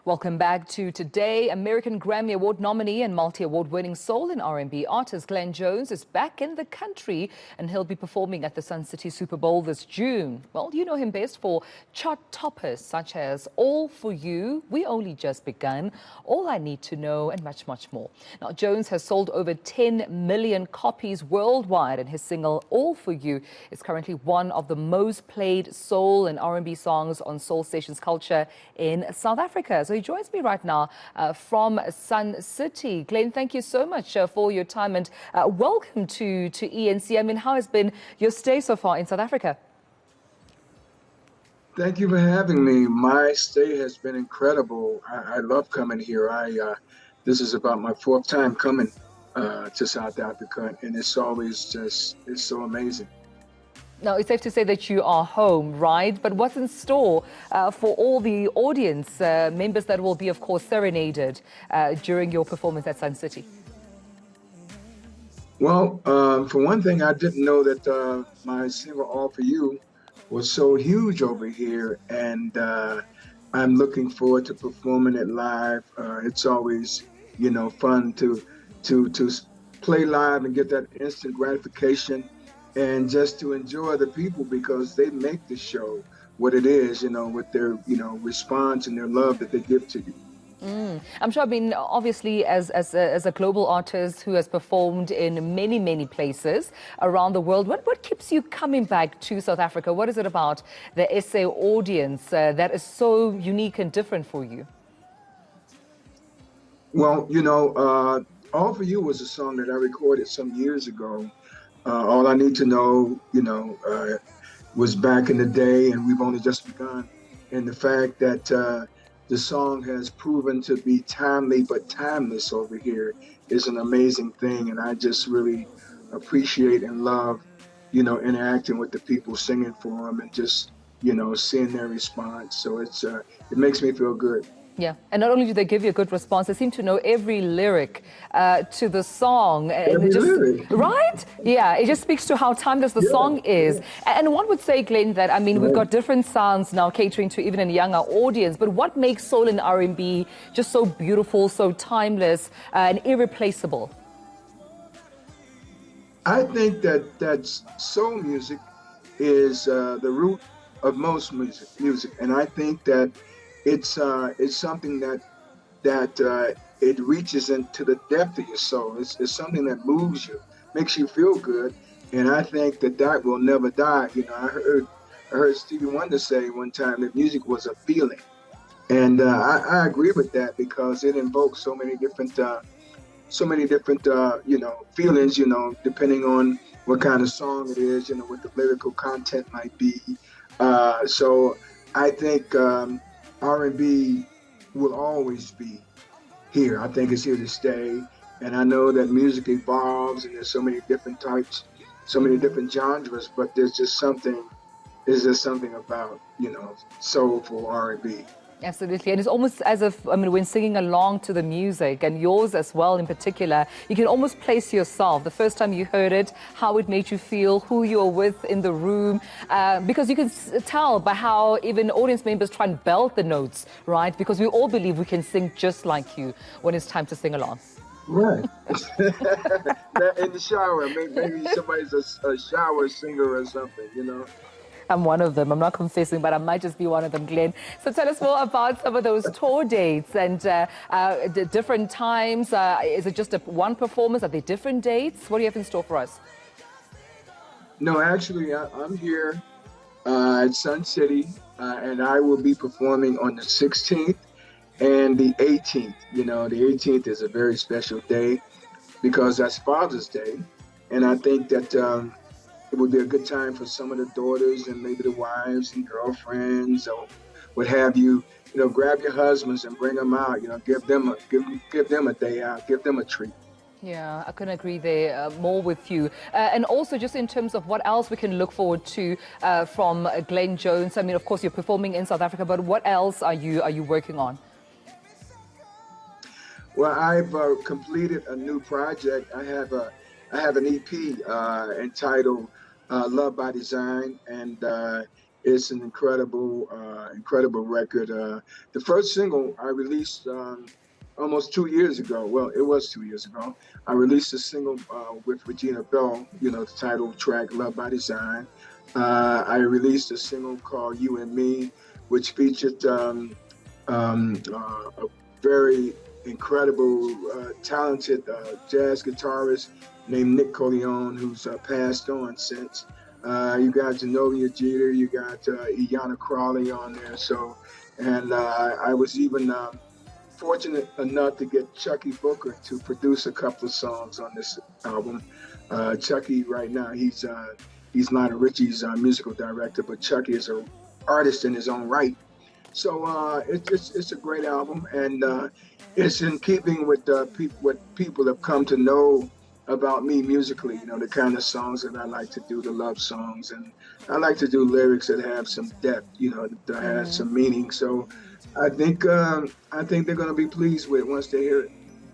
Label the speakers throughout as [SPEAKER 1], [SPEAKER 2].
[SPEAKER 1] Welcome back to Today. American Grammy Award nominee and multi-award winning soul and R&B artist Glenn Jones is back in the country and he'll be performing at the Sun City Super Bowl this June. Well, you know him best for chart toppers such as All For You, We Only Just Begun, All I Need to Know, and much, much more. Now, Jones has sold over 10 million copies worldwide, and his single All For You is currently one of the most played soul and R&B songs on Soul Stations Culture in South Africa. So he joins me right now from Sun City. Glenn, thank you so much for your time and welcome to eNCA. I mean, how has been your stay so far in South Africa?
[SPEAKER 2] Thank you for having me. My stay has been incredible. I love coming here. This is about my fourth time coming to South Africa, and it's so amazing.
[SPEAKER 1] Now, it's safe to say that you are home, right? But what's in store for all the audience members that will be, of course, serenaded during your performance at Sun City?
[SPEAKER 2] Well, for one thing, I didn't know that my single All For You was so huge over here, and I'm looking forward to performing it live. It's always, fun to play live and get that instant gratification, and just to enjoy the people because they make the show what it is, with their, response and their love that they give to you.
[SPEAKER 1] I'm sure, I mean, obviously, as a global artist who has performed in many, many places around the world, what keeps you coming back to South Africa? What is it about the SA audience that is so unique and different for you?
[SPEAKER 2] Well, All For You was a song that I recorded some years ago. All I Need to Know, was back in the day, and We've Only Just Begun. And the fact that the song has proven to be timely but timeless over here is an amazing thing. And I just really appreciate and love, interacting with the people, singing for them, and just, seeing their response. So it makes me feel good.
[SPEAKER 1] Yeah, and not only do they give you a good response, they seem to know every lyric to the song.
[SPEAKER 2] Every lyric.
[SPEAKER 1] Right? Yeah, it just speaks to how timeless the song is. And one would say, Glenn, that, I mean, we've got different sounds now catering to even a younger audience, but what makes soul and R&B just so beautiful, so timeless, and irreplaceable?
[SPEAKER 2] I think that soul music is the root of most music, and I think that it's something that it reaches into the depth of your soul. It's something that moves you, makes you feel good, and I think that will never die. I heard Stevie Wonder say one time that music was a feeling, and I agree with that because it invokes so many different feelings. Depending on what kind of song it is, what the lyrical content might be. So I think R&B will always be here. I think it's here to stay. And I know that music evolves and there's so many different types, so many different genres, but there's just something about, soulful R&B.
[SPEAKER 1] Absolutely. And it's almost as if, I mean, when singing along to the music, and yours as well in particular, you can almost place yourself, the first time you heard it, how it made you feel, who you're with in the room, because you can tell by how even audience members try and belt the notes, right? Because we all believe we can sing just like you when it's time to sing along.
[SPEAKER 2] Right. In the shower, maybe somebody's a shower singer or something,
[SPEAKER 1] I'm one of them. I'm not confessing, but I might just be one of them, Glenn. So tell us more about some of those tour dates and the different times. Is it just one performance? Are there different dates? What do you have in store for us?
[SPEAKER 2] No, actually, I'm here at Sun City, and I will be performing on the 16th and the 18th. The 18th is a very special day because that's Father's Day, and I think that it would be a good time for some of the daughters and maybe the wives and girlfriends or what have you. Grab your husbands and bring them out. Give them a day out. Give them a treat.
[SPEAKER 1] Yeah, I couldn't agree there more with you. And also just in terms of what else we can look forward to from Glenn Jones. I mean, of course, you're performing in South Africa, but what else are you working on?
[SPEAKER 2] Well, I've completed a new project. I have an EP entitled Love by Design, and It's an incredible record. The first single I released almost 2 years ago. Well, it was 2 years ago. I released a single with Regina Bell, the title track "Love by Design." I released a single called "You and Me," which featured a very incredible, talented jazz guitarist named Nick Coleon, who's passed on since. You got Genovia Jeter, you got Iyanla Crawley on there. So, and I was even fortunate enough to get Chucky Booker to produce a couple of songs on this album. Chucky, right now, he's Lionel Richie's musical director, but Chucky is an artist in his own right. So it's a great album, and it's in keeping with what people have come to know about me musically. The kind of songs that I like to do, the love songs, and I like to do lyrics that have some depth, that have some meaning. So I think they're going to be pleased with it once they hear it.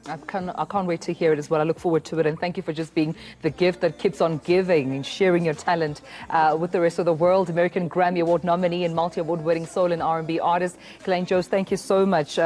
[SPEAKER 1] I can't wait to hear it as well. I look forward to it. And thank you for just being the gift that keeps on giving and sharing your talent with the rest of the world. American Grammy Award nominee and multi-award winning soul and R&B artist, Glenn Jones, thank you so much.